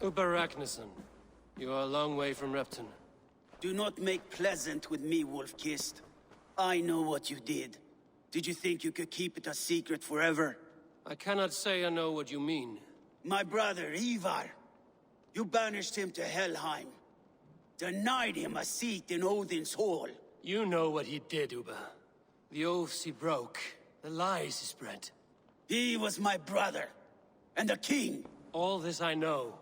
Uber Ragnarsson, you are a long way from Repton. Do not make pleasant with me, Wolf-Kissed. I know what you did. Did you think you could keep it a secret forever? I cannot say I know what you mean. My brother, Ivar. You banished him to Helheim. Denied him a seat in Odin's hall. You know what he did, Uber. The oaths he broke, the lies he spread. He was my brother, and the king. All this I know,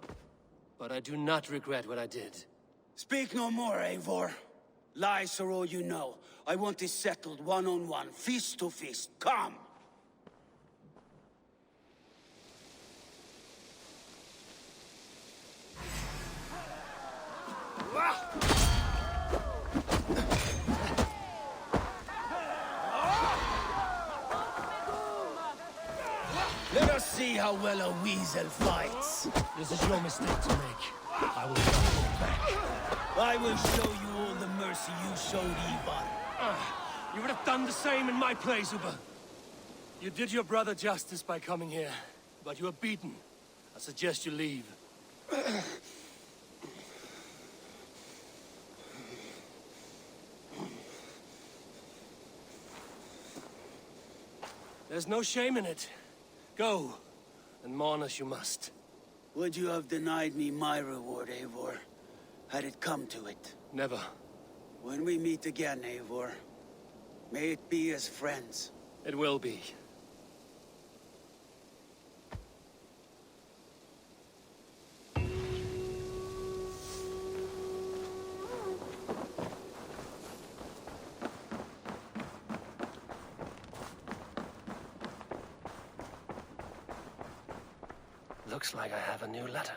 but I do not regret what I did. Speak no more, Eivor. Lies are all you know. I want this settled one-on-one, fist to fist. Come! Let us see how well a weasel fights. This is your mistake to make. I will not hold back. I will show you all the mercy you showed Ivar. You would have done the same in my place, Uber. You did your brother justice by coming here, but you were beaten. I suggest you leave. There's no shame in it. Go, and mourn as you must. Would you have denied me my reward, Eivor, had it come to it? Never. When we meet again, Eivor, may it be as friends. It will be. Looks like I have a new letter.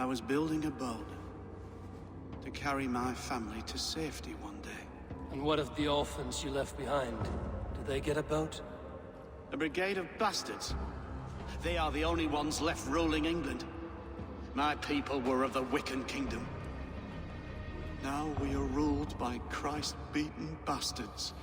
was building a boat to carry my family to safety one day. And what of the orphans you left behind? Did they get a boat? A brigade of bastards. They are the only ones left ruling England. My people were of the Wiccan kingdom. Now we are ruled by Christ-beaten bastards.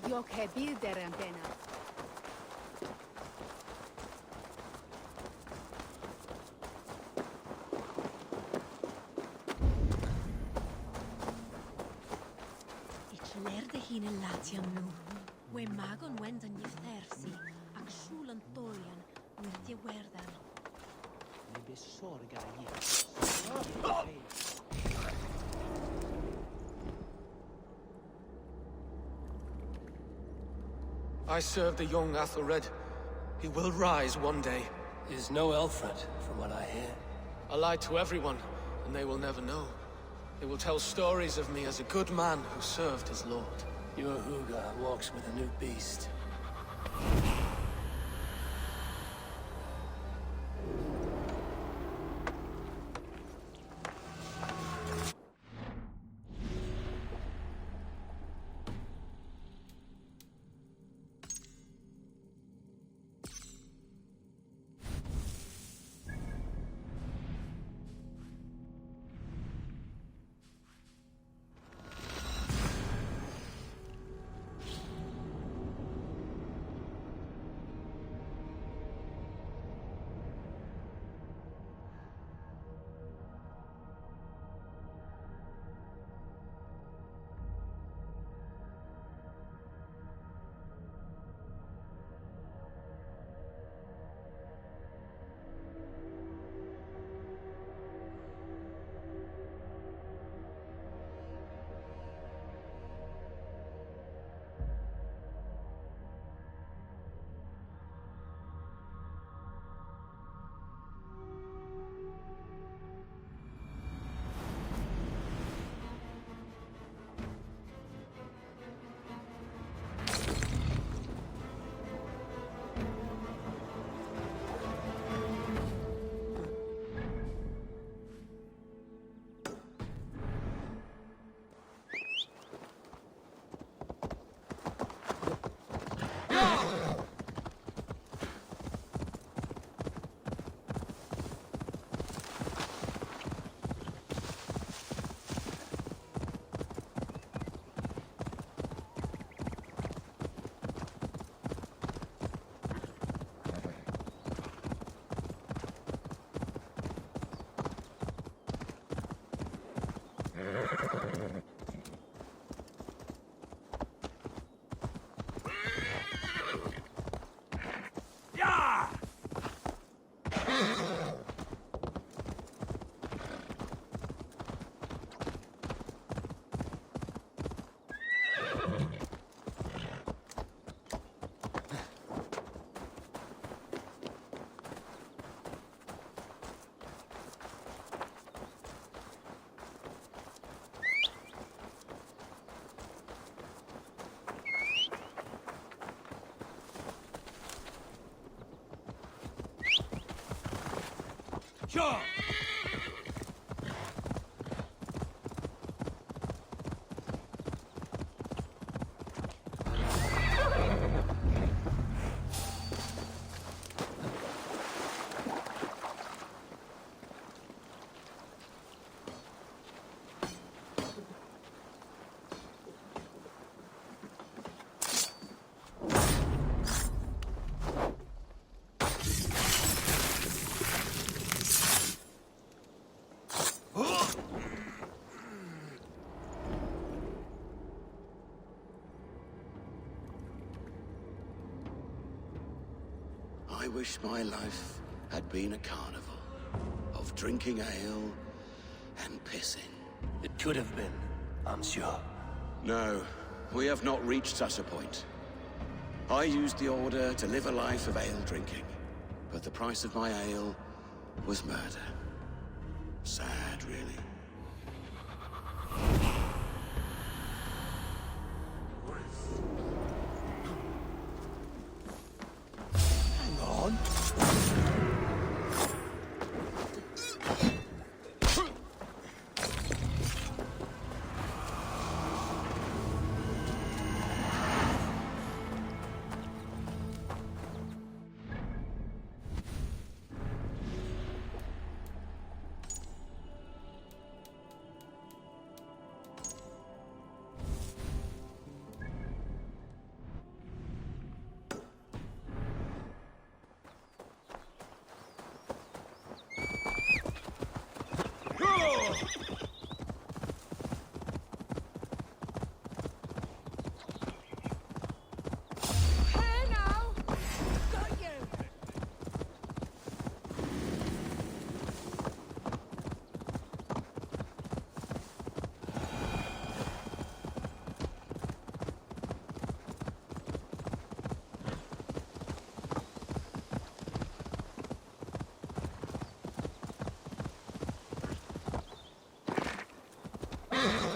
Yok he bir derem bena. Itlerde hin in latiam nu. We magon wendan jeftersi. Ac schulan tolian. Mit je werdan. Nebe sorga I serve the young Athelred. He will rise one day. He is no Alfred, from what I hear. I lied to everyone, and they will never know. They will tell stories of me as a good man who served his lord. Your Huga walks with a new beast. Sure. I wish my life had been a carnival of drinking ale and pissing. It could have been, I'm sure. No, we have not reached such a point. I used the order to live a life of ale drinking, but the price of my ale was murder. Sad, really. Hang on. Hey now! Got you!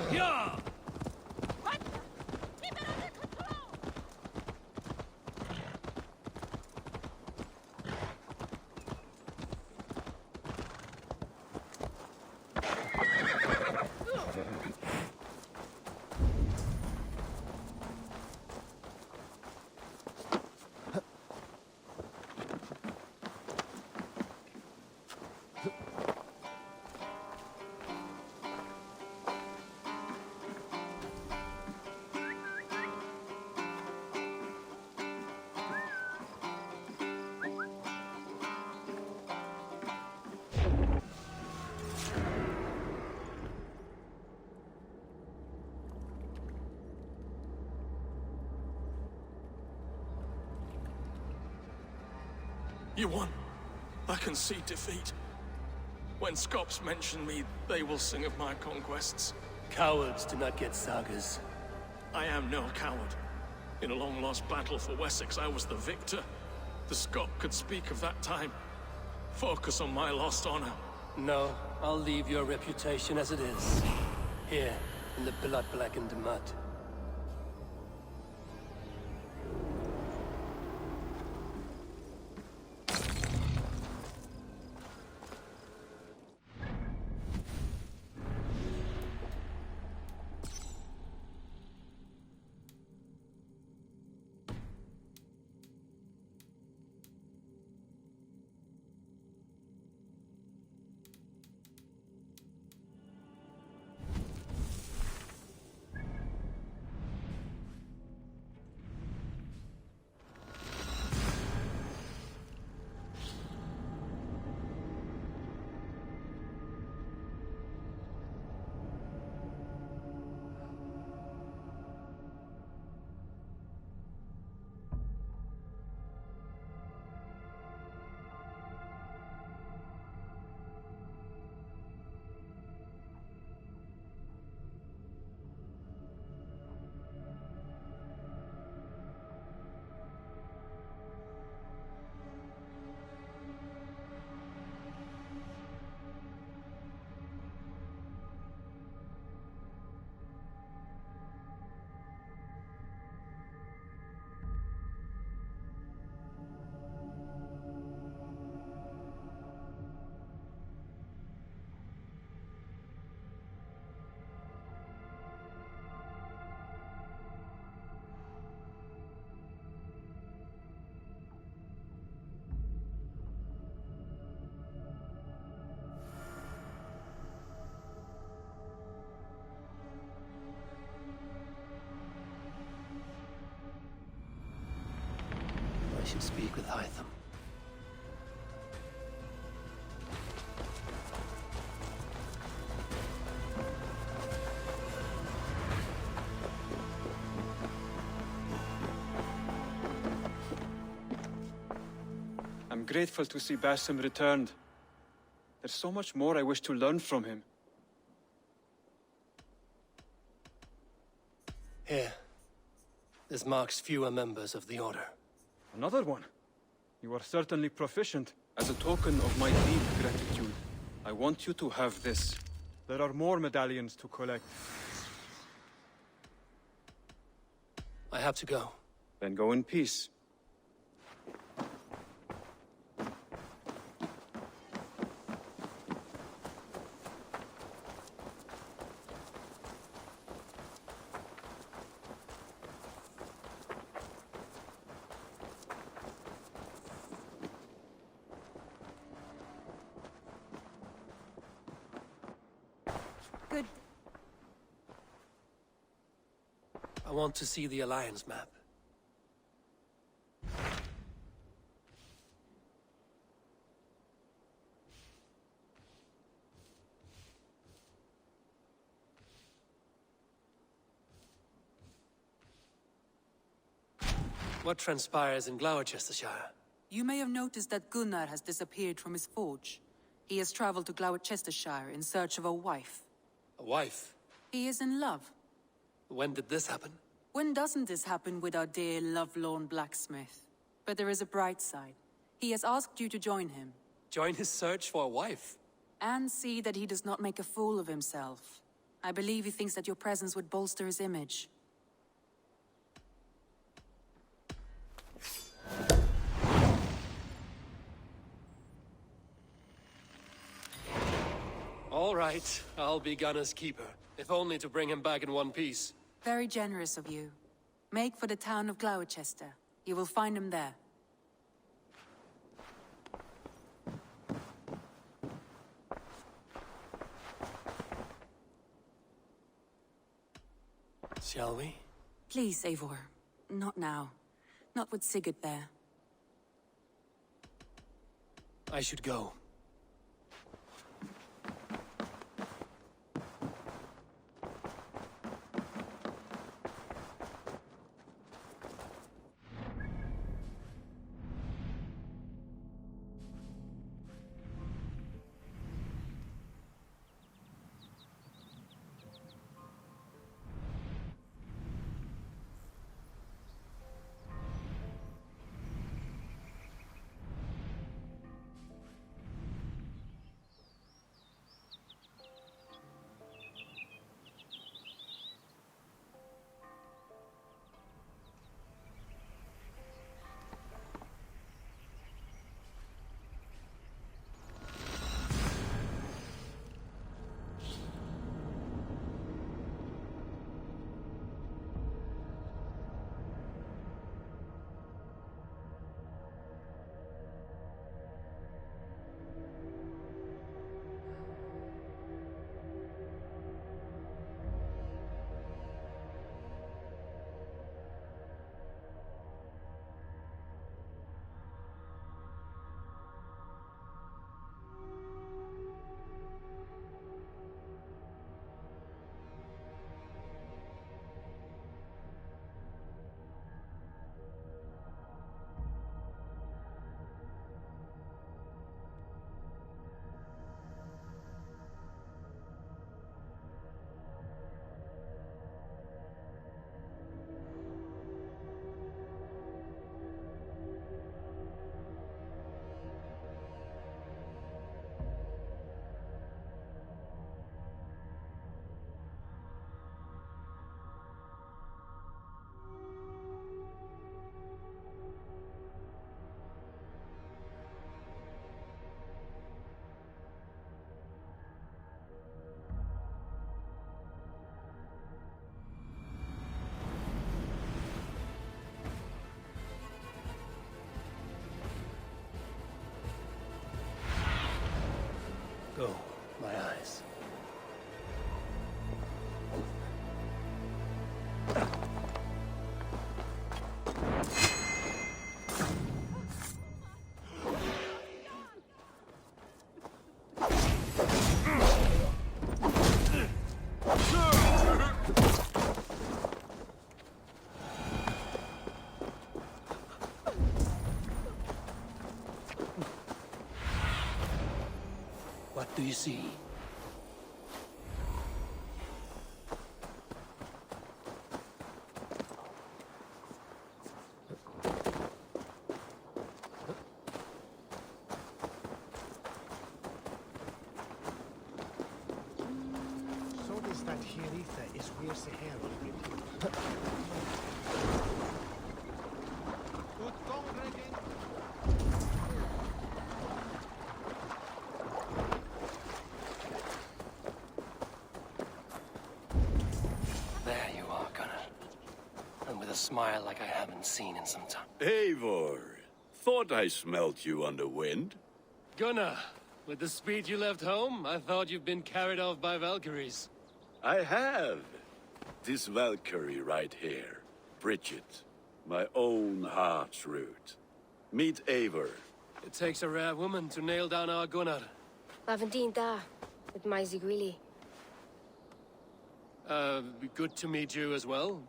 Yeah! What? Keep it under control! You won. I can see defeat. When Scops mention me, they will sing of my conquests. Cowards do not get sagas. I am no coward. In a long-lost battle for Wessex, I was the victor. The Scot could speak of that time. Focus on my lost honor. No, I'll leave your reputation as it is. Here, in the blood-blackened mud. should speak with Hytham. I'm grateful to see Basim returned. There's so much more I wish to learn from him. Here. This marks fewer members of the Order. Another one? You are certainly proficient. As a token of my deep gratitude, I want you to have this. There are more medallions to collect. I have to go. Then go in peace. Good. I want to see the Alliance map. What transpires in Gloucestershire? You may have noticed that Gunnar has disappeared from his forge. He has traveled to Gloucestershire in search of a wife. A wife? He is in love. When did this happen? When doesn't this happen with our dear lovelorn blacksmith? But there is a bright side. He has asked you to join him. Join his search for a wife? And see that he does not make a fool of himself. I believe he thinks that your presence would bolster his image. All right, I'll be Gunner's keeper, if only to bring him back in one piece. Very generous of you. Make for the town of Gloucester. You will find him there. Shall we? Please, Eivor. Not now. Not with Sigurd there. I should go. do you see? So does that Hieritha is where the hell will be. Good gong, Regan. There you are, Gunnar. And with a smile like I haven't seen in some time. Eivor, thought I smelt you on the wind. Gunnar, with the speed you left home, I thought you'd been carried off by Valkyries. I have. This Valkyrie right here, Bridget, my own heart's root. Meet Eivor. It takes a rare woman to nail down our Gunnar. Lavendine da, with my Zigwili. Good to meet you as well.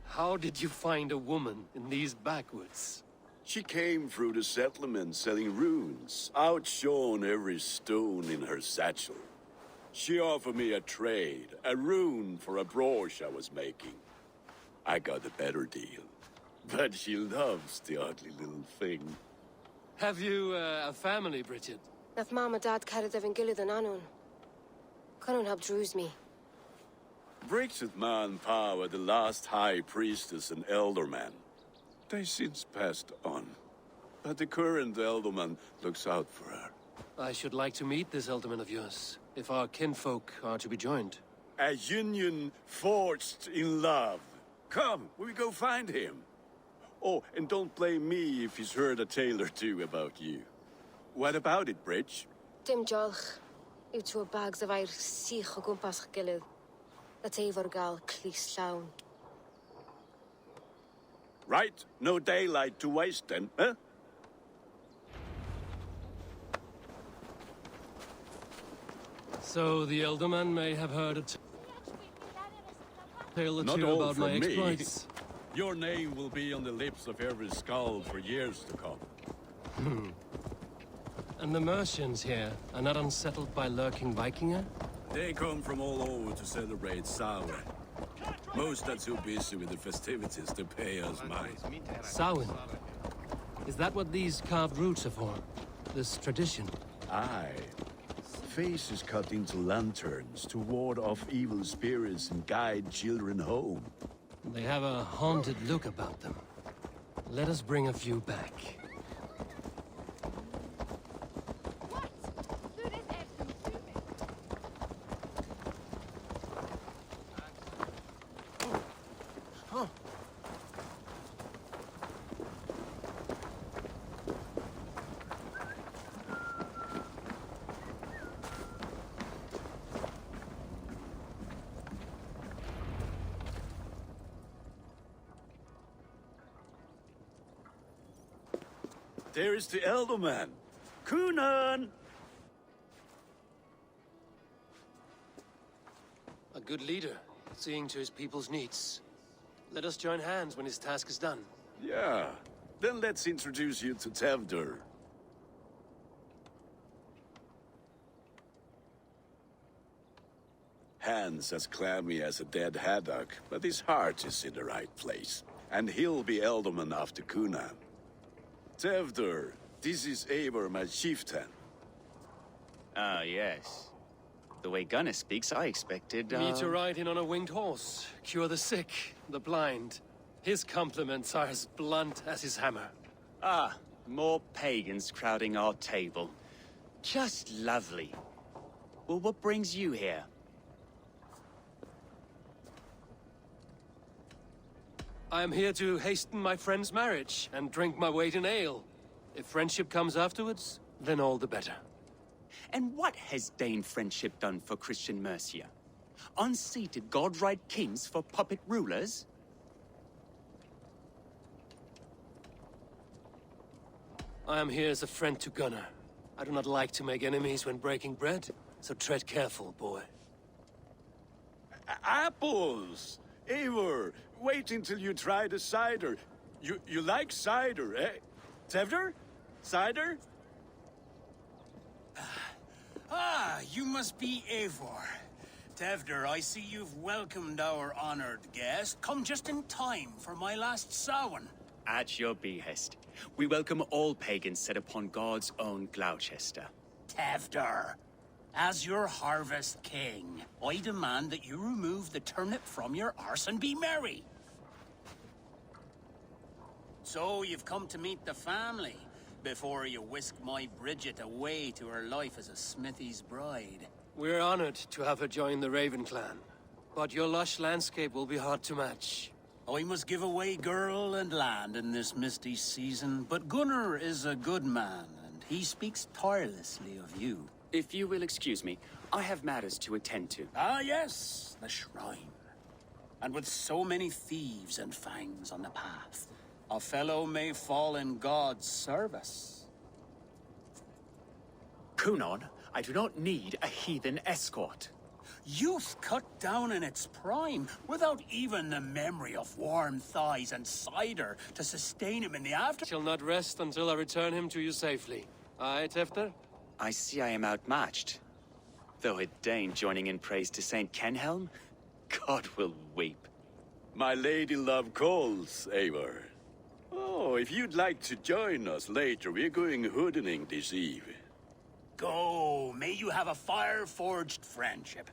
How did you find a woman in these backwoods? She came through the settlement selling runes, outshone every stone in her satchel. She offered me a trade, a rune for a brooch I was making. I got a better deal. But she loves the ugly little thing. Have you a family, Bridget? Naf mama dad carried of Gilid and Anun. Couldn't help druise me. Bridget Man-Pa were the last high priestess and elderman. They since passed on. But the current elderman looks out for her. I should like to meet this elderman of yours, if our kinfolk are to be joined. A union forged in love. Come, we go find him. Oh, and don't blame me if he's heard a tale or two about you. What about it, Bridge? Dim jolch. Yw to bags of air sich o gwmpas Gilid. That Eivor gal clis llawn. Right, no daylight to waste then, huh? So the elderman may have heard a tale or Not two all about from my me. exploits. Your name will be on the lips of every skull for years to come. And the Mercians here are not unsettled by lurking Vikinger? They come from all over to celebrate Samhain. Most are too busy with the festivities to pay us mind. Samhain? Is that what these carved roots are for? This tradition? Aye. Faces cut into lanterns to ward off evil spirits and guide children home. They have a haunted look about them. Let us bring a few back. There is the Elderman. Kunan! A good leader, seeing to his people's needs. Let us join hands when his task is done. Yeah. Then let's introduce you to Tevdur. Hands as clammy as a dead haddock, but his heart is in the right place. And he'll be Elderman after Kunan. Tevdur, this is Eivor, my chieftain. Ah, yes. The way Gunnar speaks, I expected, Me to ride in on a winged horse, cure the sick, the blind. His compliments are as blunt as his hammer. Ah, more pagans crowding our table. Just lovely. Well, what brings you here? I am here to hasten my friend's marriage and drink my weight in ale. If friendship comes afterwards, then all the better. And what has Dane friendship done for Christian Mercia? Unseated godright kings for puppet rulers? I am here as a friend to Gunnar. I do not like to make enemies when breaking bread, so tread careful, boy. Apples! Eivor, wait until you try the cider. You like cider, eh? Tevder? Cider? Ah, you must be Eivor. Tevder, I see you've welcomed our honored guest. Come just in time for my last Samhain. At your behest. We welcome all pagans set upon God's own Gloucester. Tevder, as your harvest king, I demand that you remove the turnip from your arse and be merry. So you've come to meet the family before you whisk my Bridget away to her life as a smithy's bride. We're honored to have her join the Raven clan, but your lush landscape will be hard to match. I must give away girl and land in this misty season, but Gunnar is a good man, and he speaks tirelessly of you. If you will excuse me, I have matters to attend to. Ah, yes, the shrine. And with so many thieves and fangs on the path, a fellow may fall in God's service. Kunon, I do not need a heathen escort. Youth cut down in its prime, without even the memory of warm thighs and cider to sustain him in the after— Shall not rest until I return him to you safely. Aye, Tefter? I see I am outmatched. Though a Dane joining in praise to Saint Kenhelm, God will weep. My lady love calls, Eivor. Oh, if you'd like to join us later, we're going hoodening this eve. Go, may you have a fire-forged friendship.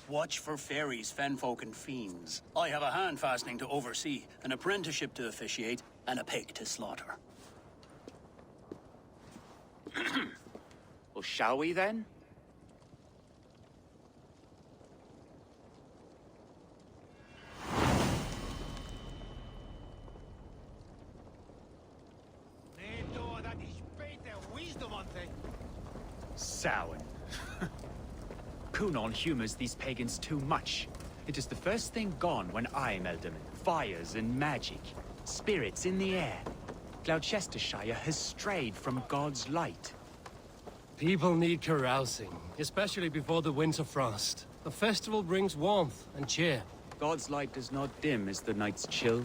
Watch for fairies, fenfolk, and fiends. I have a hand fastening to oversee, an apprenticeship to officiate, and a pig to slaughter. Well, shall we then? Samhain. Kunon humors these pagans too much. It is the first thing gone when I am Elderman. Fires and magic. Spirits in the air. Gloucestershire has strayed from God's light. People need carousing, especially before the winter frost. A festival brings warmth and cheer. God's light does not dim as the nights chill,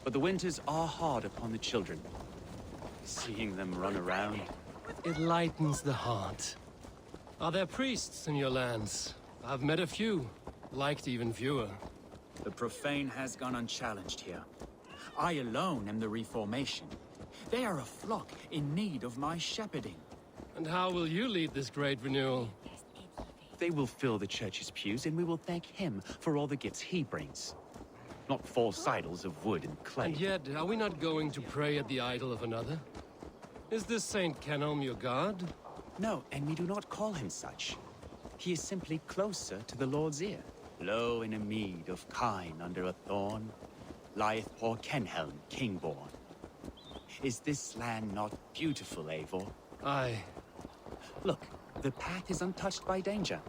but the winters are hard upon the children. Seeing them run around. It lightens the heart. Are there priests in your lands? I've met a few, liked even fewer. The profane has gone unchallenged here. I alone am the Reformation. They are a flock in need of my shepherding. And how will you lead this great renewal? They will fill the church's pews, and we will thank him for all the gifts he brings. Not false idols of wood and clay. And yet, are we not going to pray at the idol of another? Is this Saint Kenelm your god? No, and we do not call him such. He is simply closer to the Lord's ear. Low in a mead of kine under a thorn, lieth poor Kenhelm, king-born. Is this land not beautiful, Eivor? Aye. Look, the path is untouched by danger,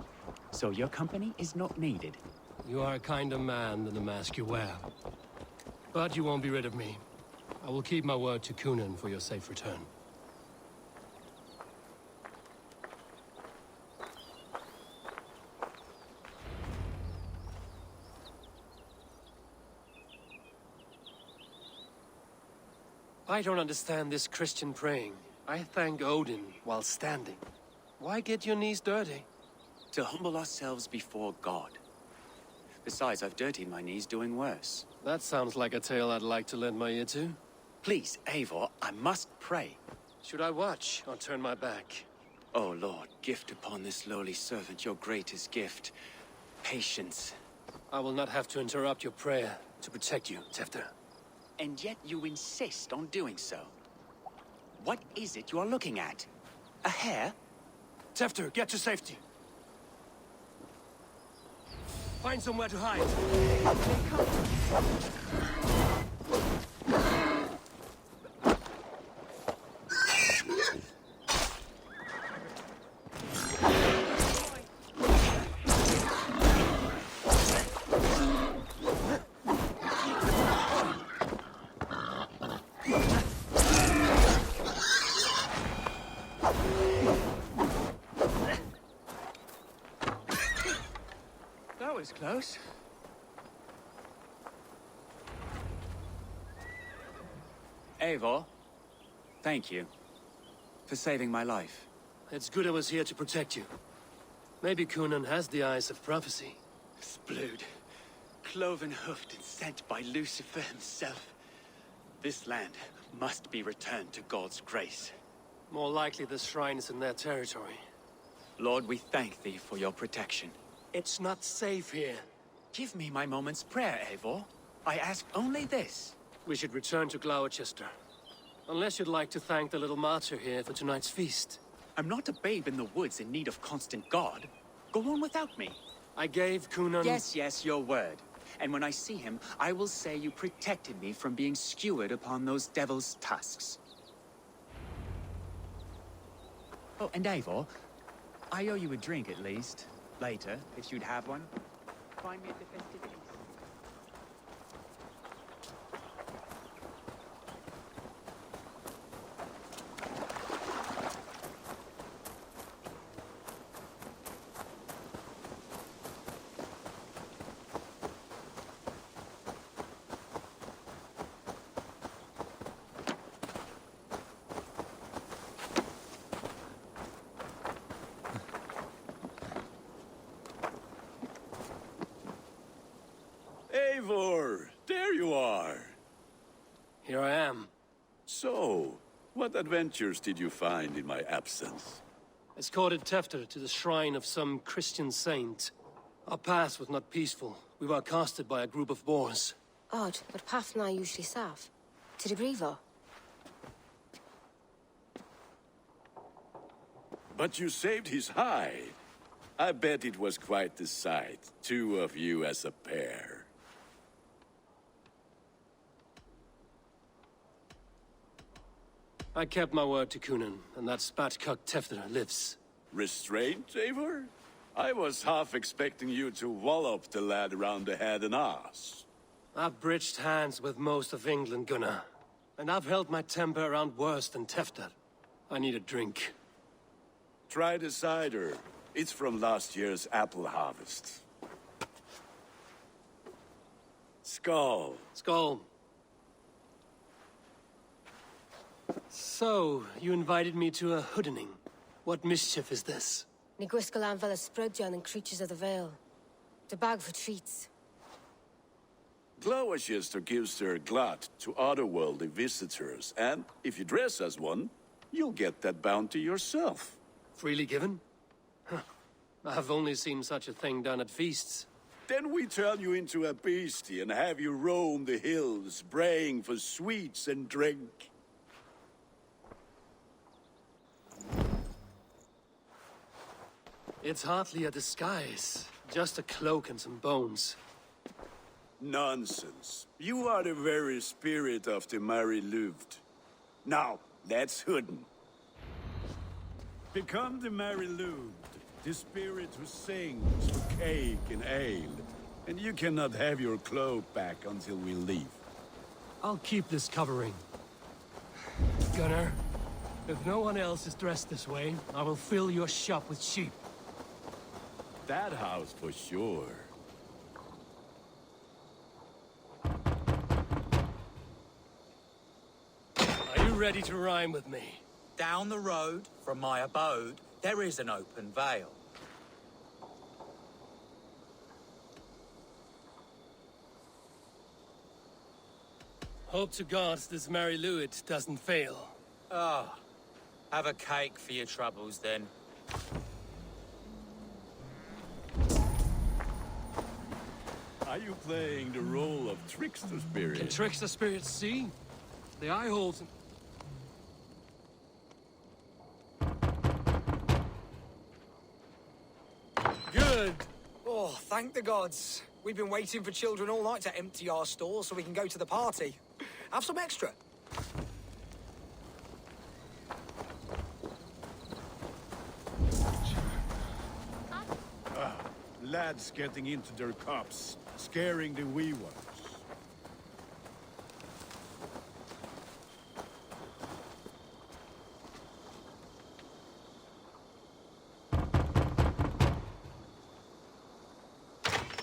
so your company is not needed. You are a kinder man than the mask you wear. But you won't be rid of me. I will keep my word to Kunan for your safe return. I don't understand this Christian praying. I thank Odin while standing. Why get your knees dirty? To humble ourselves before God. Besides, I've dirtied my knees doing worse. That sounds like a tale I'd like to lend my ear to. Please, Eivor, I must pray. Should I watch or turn my back? Oh, Lord, gift upon this lowly servant your greatest gift. Patience. I will not have to interrupt your prayer to protect you, Tefter. And yet you insist on doing so. What is it you are looking at? A hare? Tefter, get to safety. Find somewhere to hide. That was close. Eivor, Thank you. For saving my life. It's good I was here to protect you. Maybe Cunan has the eyes of prophecy. Blood. Cloven-hoofed and sent by Lucifer himself. This land must be returned to God's grace. More likely the shrine is in their territory. Lord, we thank thee for your protection. It's not safe here. Give me my moment's prayer, Eivor. I ask only this. We should return to Gloucester. Unless you'd like to thank the little martyr here for tonight's feast. I'm not a babe in the woods in need of constant guard. Go on without me. I gave Cunan... Yes, your word. And when I see him, I will say you protected me from being skewered upon those devil's tusks. Oh, and Eivor, I owe you a drink at least. Later, if you'd have one. Find me at the festivities. Eivor, there you are. Here I am. So, what adventures did you find in my absence? Escorted Tefter to the shrine of some Christian saint. Our path was not peaceful. We were accosted by a group of boars. Odd, but path na usually safe. To the Grievo. But you saved his hide. I bet it was quite the sight, two of you as a pair. I kept my word to Cunan, and that spatcuck Tefter lives. Restraint, Eivor? I was half expecting you to wallop the lad around the head and ass. I've bridged hands with most of England, Gunnar. And I've held my temper around worse than Tefter. I need a drink. Try the cider. It's from last year's apple harvest. Skull. Skull. So, you invited me to a hoodening. What mischief is this? Ni gwisgalan fel ysbrydion and creatures of the Vale. The bag for treats. Gloucester gives their glut to otherworldly visitors, and if you dress as one, you'll get that bounty yourself. Freely given? Huh. I've only seen such a thing done at feasts. Then we turn you into a beastie and have you roam the hills, braying for sweets and drink. It's hardly a disguise. Just a cloak and some bones. Nonsense. You are the very spirit of the Mary Louved. Now, let's hooden. Become the Mary Louved, the spirit who sings for cake and ale. And you cannot have your cloak back until we leave. I'll keep this covering. Gunnar, if no one else is dressed this way, I will fill your shop with sheep. That house for sure. Are you ready to rhyme with me? Down the road from my abode, there is an open vale. Hope to God this Mary Lewis doesn't fail. Ah, have a cake for your troubles then. Are you playing the role of trickster spirit? Can trickster spirits see? The eye holes... Good! Oh, thank the gods. We've been waiting for children all night to empty our stores so we can go to the party. Have some extra. Lads getting into their cups, scaring the wee ones.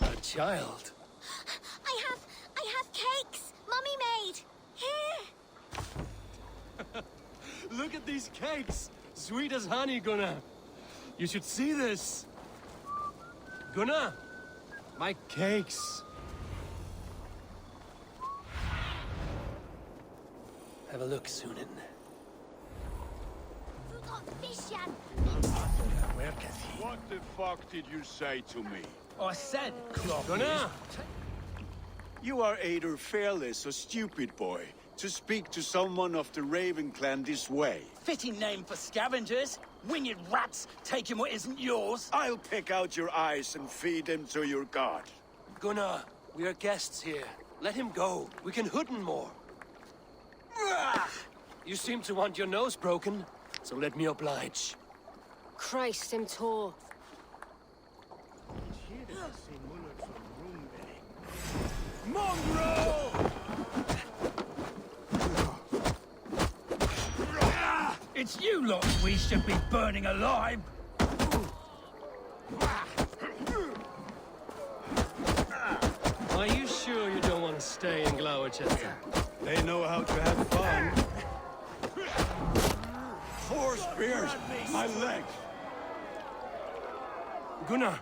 A child. I have cakes. Mummy made. Here. Look at these cakes! Sweet as honey, Gunnar. You should see this. Gunnar, my cakes. Have a look, Sunan. What the fuck did you say to me? I said, Klopp. Gunnar! You are either fearless or stupid, boy, to speak to someone of the Raven clan this way. Fitting name for scavengers. Winged rats taking what isn't yours. I'll pick out your eyes and feed them to your god. Gunnar, we are guests here. Let him go. We can hood him more. You seem to want your nose broken, so let me oblige. Christ, him tall. Mongrel! It's you lot we should be burning alive. Are you sure you don't want to stay in Gloucester? They know how to have fun. 4 spears! My legs! Gunnar!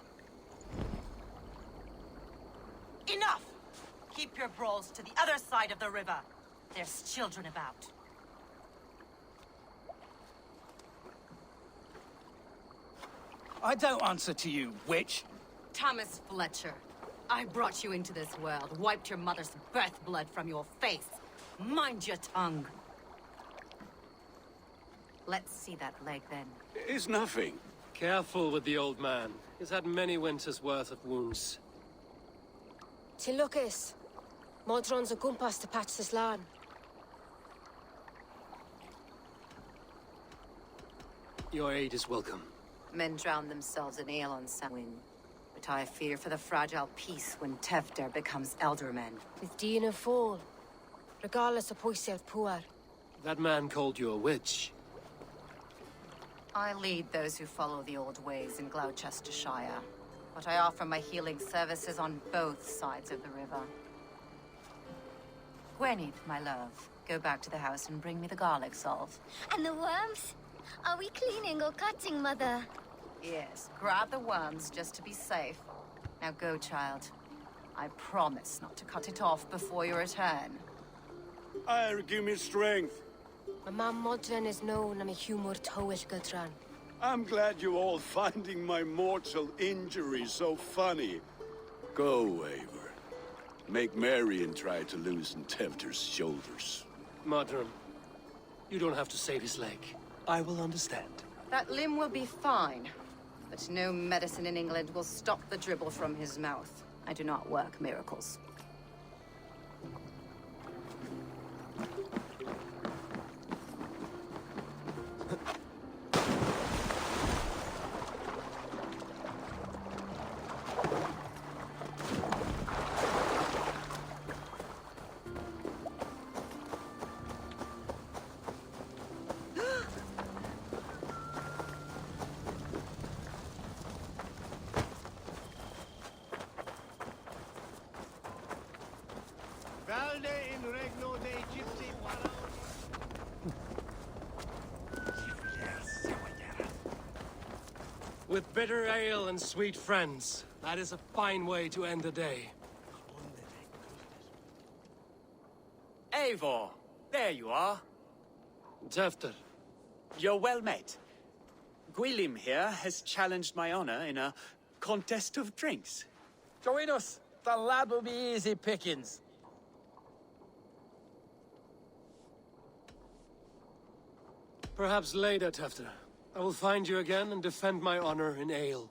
Enough! Keep your brawls to the other side of the river. There's children about. I don't answer to you, witch. Thomas Fletcher, I brought you into this world, wiped your mother's birth blood from your face. Mind your tongue. Let's see that leg, then. It's nothing. Careful with the old man. He's had many winters' worth of wounds. Till Lucas. Modron's a gumpas to patch this land. Your aid is welcome. Men drown themselves in ale on Samhain. But I fear for the fragile peace when Tefter becomes elderman. With Dina fall. Regardless of Poisier Puar. That man called you a witch. I lead those who follow the old ways in Gloucestershire. But I offer my healing services on both sides of the river. Gwenny, my love, go back to the house and bring me the garlic salve. And the worms? Are we cleaning or cutting, Mother? Yes, grab the worms just to be safe. Now go, child. I promise not to cut it off before your return. Give me strength. My mam Modron is known I'm a humor towish Gudran. I'm glad you're all finding my mortal injury so funny. Go, Eivor. Make merry and try to loosen Tevter's shoulders. Modron, you don't have to save his leg. I will understand. That limb will be fine. But no medicine in England will stop the dribble from his mouth. I do not work miracles. Valde in regno de Gypsy With bitter ale and sweet friends, that is a fine way to end the day. Eivor, there you are. Tefter. You're well met. Gwilym here has challenged my honor in a contest of drinks. Join us. The lad will be easy pickings. Perhaps later, Tefter. I will find you again and defend my honor in ale.